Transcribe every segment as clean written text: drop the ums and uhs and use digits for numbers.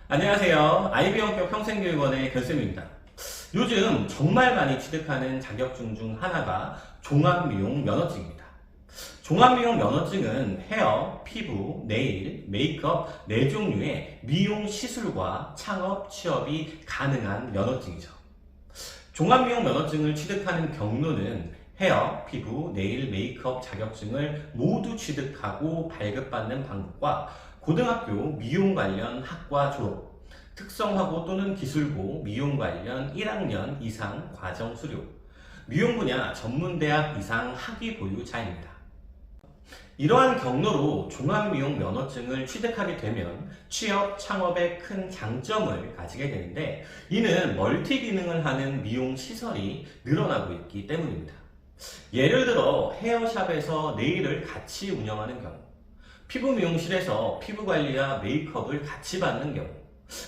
안녕하세요. 아이비원격 평생교육원의 견쌤입니다. 요즘 정말 많이 취득하는 자격증 중 하나가 종합미용 면허증입니다. 종합미용 면허증은 헤어, 피부, 네일, 메이크업 4종류의 미용 시술과 창업, 취업이 가능한 면허증이죠. 종합미용 면허증을 취득하는 경로는 헤어, 피부, 네일, 메이크업 자격증을 모두 취득하고 발급받는 방법과 고등학교 미용 관련 학과 졸업, 특성화고 또는 기술고 미용 관련 1학년 이상 과정 수료, 미용 분야 전문대학 이상 학위 보유자입니다. 이러한 경로로 종합미용 면허증을 취득하게 되면 취업, 창업에 큰 장점을 가지게 되는데, 이는 멀티 기능을 하는 미용 시설이 늘어나고 있기 때문입니다. 예를 들어 헤어샵에서 네일을 같이 운영하는 경우, 피부 미용실에서 피부 관리와 메이크업을 같이 받는 경우,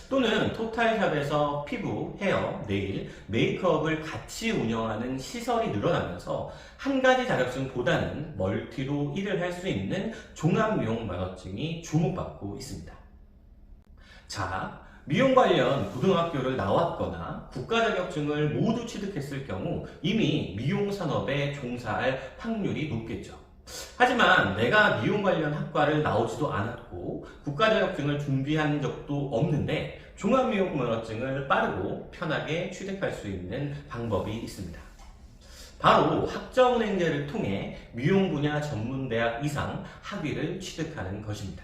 또는 토탈샵에서 피부, 헤어, 네일, 메이크업을 같이 운영하는 시설이 늘어나면서 한 가지 자격증보다는 멀티로 일을 할 수 있는 종합미용 면허증이 주목받고 있습니다. 자, 미용 관련 고등학교를 나왔거나 국가 자격증을 모두 취득했을 경우 이미 미용 산업에 종사할 확률이 높겠죠. 하지만 내가 미용 관련 학과를 나오지도 않았고 국가 자격증을 준비한 적도 없는데 종합미용 면허증을 빠르고 편하게 취득할 수 있는 방법이 있습니다. 바로 학점은행제를 통해 미용 분야 전문대학 이상 학위를 취득하는 것입니다.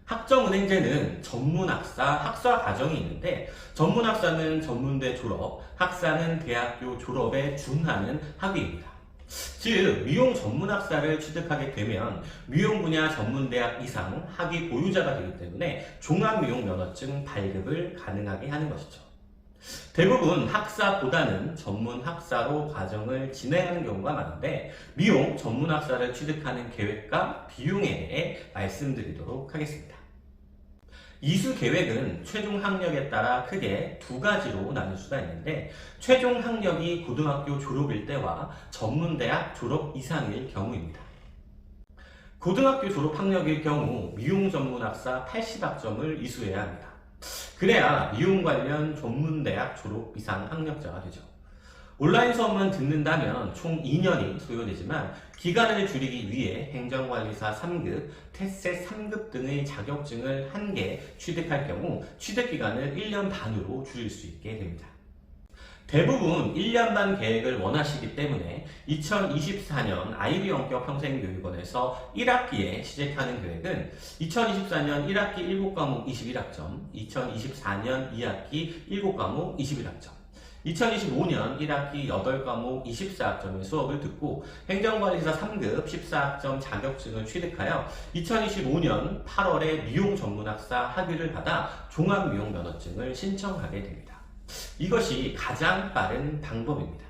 학점은행제는 전문학사, 학사 과정이 있는데, 전문학사는 전문대 졸업, 학사는 대학교 졸업에 준하는 학위입니다. 즉, 미용 전문학사를 취득하게 되면 미용 분야 전문대학 이상 학위 보유자가 되기 때문에 종합미용 면허증 발급을 가능하게 하는 것이죠. 대부분 학사보다는 전문학사로 과정을 진행하는 경우가 많은데, 미용 전문학사를 취득하는 계획과 비용에 대해 말씀드리도록 하겠습니다. 이수 계획은 최종 학력에 따라 크게 두 가지로 나눌 수가 있는데, 최종 학력이 고등학교 졸업일 때와 전문대학 졸업 이상일 경우입니다. 고등학교 졸업 학력일 경우 미용 전문학사 80학점을 이수해야 합니다. 그래야 미용 관련 전문대학 졸업 이상 학력자가 되죠. 온라인 수업만 듣는다면 총 2년이 소요되지만 기간을 줄이기 위해 행정관리사 3급, 태세 3급 등의 자격증을 1개 취득할 경우 취득 기간을 1년 반으로 줄일 수 있게 됩니다. 대부분 1년 반 계획을 원하시기 때문에 2024년 아이비 원격 평생교육원에서 1학기에 시작하는 계획은 2024년 1학기 7과목 21학점, 2024년 2학기 7과목 21학점, 2025년 1학기 8과목 24학점의 수업을 듣고 행정관리사 3급 14학점 자격증을 취득하여 2025년 8월에 미용 전문학사 학위를 받아 종합미용 면허증을 신청하게 됩니다. 이것이 가장 빠른 방법입니다.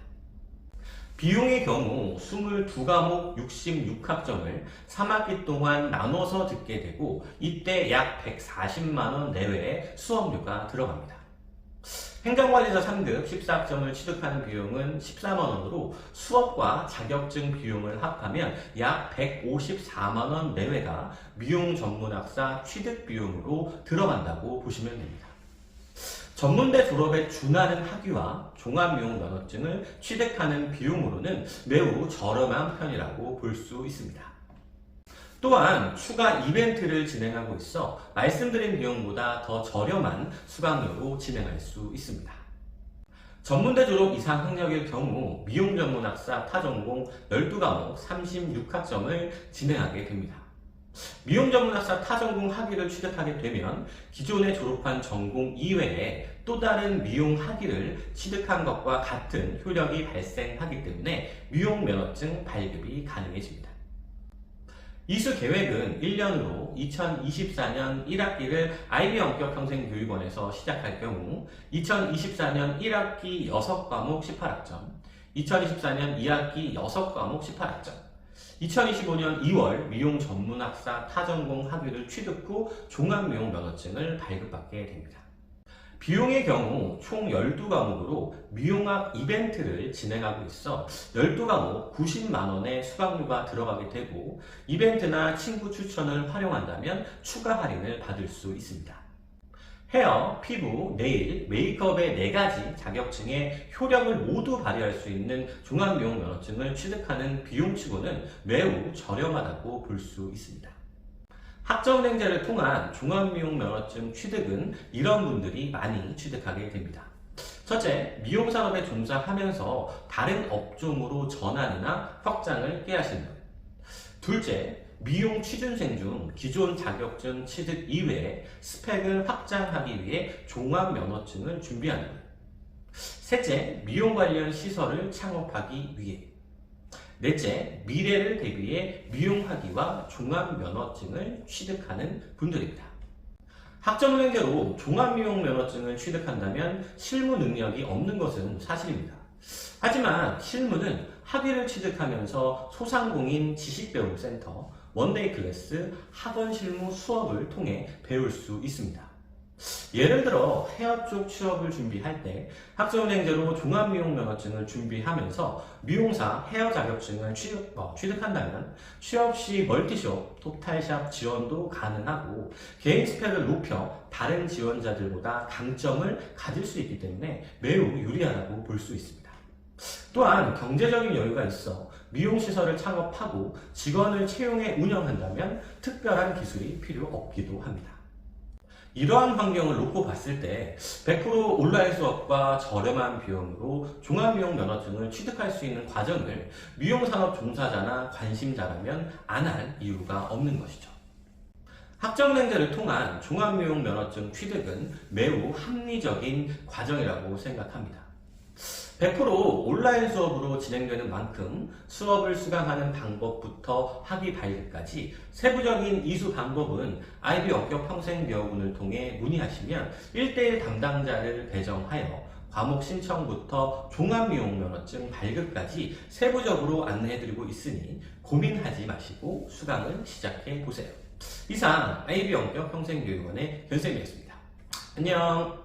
비용의 경우 22과목 66학점을 3학기 동안 나눠서 듣게 되고, 이때 약 140만원 내외의 수업료가 들어갑니다. 행정관리사 3급 14학점을 취득하는 비용은 14만원으로 수업과 자격증 비용을 합하면 약 154만원 내외가 미용 전문학사 취득 비용으로 들어간다고 보시면 됩니다. 전문대 졸업에 준하는 학위와 종합미용 면허증을 취득하는 비용으로는 매우 저렴한 편이라고 볼 수 있습니다. 또한 추가 이벤트를 진행하고 있어 말씀드린 비용보다 더 저렴한 수강료로 진행할 수 있습니다. 전문대 졸업 이상 학력일 경우 미용 전문학사 타전공 12과목 36학점을 진행하게 됩니다. 미용 전문학사 타전공 학위를 취득하게 되면 기존에 졸업한 전공 이외에 또 다른 미용 학위를 취득한 것과 같은 효력이 발생하기 때문에 미용 면허증 발급이 가능해집니다. 이수 계획은 1년으로 2024년 1학기를 아이비 원격 평생교육원에서 시작할 경우 2024년 1학기 6과목 18학점, 2024년 2학기 6과목 18학점, 2025년 2월 미용 전문학사 타전공 학위를 취득 후 종합미용 면허증을 발급받게 됩니다. 비용의 경우 총 12과목으로 미용학 이벤트를 진행하고 있어 12과목 90만원의 수강료가 들어가게 되고, 이벤트나 친구 추천을 활용한다면 추가 할인을 받을 수 있습니다. 헤어, 피부, 네일, 메이크업의 4가지 자격증의 효력을 모두 발휘할 수 있는 종합미용 면허증을 취득하는 비용치고는 매우 저렴하다고 볼 수 있습니다. 학점은행제를 통한 종합미용 면허증 취득은 이런 분들이 많이 취득하게 됩니다. 첫째, 미용산업에 종사하면서 다른 업종으로 전환이나 확장을 깨하시는 분. 둘째, 미용 취준생 중 기존 자격증 취득 이외에 스펙을 확장하기 위해 종합면허증을 준비하는 분. 셋째, 미용 관련 시설을 창업하기 위해. 넷째, 미래를 대비해 미용학위와 종합면허증을 취득하는 분들입니다. 학점은행제로 종합미용면허증을 취득한다면 실무 능력이 없는 것은 사실입니다. 하지만 실무는 학위를 취득하면서 소상공인 지식배움센터, 원데이 클래스, 학원 실무 수업을 통해 배울 수 있습니다. 예를 들어 헤어 쪽 취업을 준비할 때 학점은행제로 종합미용면허증을 준비하면서 미용사 헤어 자격증을 취득한다면 취업 시 멀티숍, 토탈샵 지원도 가능하고 개인 스펙을 높여 다른 지원자들보다 강점을 가질 수 있기 때문에 매우 유리하다고 볼 수 있습니다. 또한 경제적인 여유가 있어 미용시설을 창업하고 직원을 채용해 운영한다면 특별한 기술이 필요 없기도 합니다. 이러한 환경을 놓고 봤을 때 100% 온라인 수업과 저렴한 비용으로 종합미용 면허증을 취득할 수 있는 과정을 미용산업 종사자나 관심자라면 안 할 이유가 없는 것이죠. 학점은행제를 통한 종합미용 면허증 취득은 매우 합리적인 과정이라고 생각합니다. 100% 온라인 수업으로 진행되는 만큼 수업을 수강하는 방법부터 학위 발급까지 세부적인 이수 방법은 IB 원격 평생여고를 통해 문의하시면 1:1 담당자를 배정하여 과목 신청부터 종합미용면허증 발급까지 세부적으로 안내해드리고 있으니 고민하지 마시고 수강을 시작해보세요. 이상 IB 원격 평생교육원의 견쌤이었습니다. 안녕.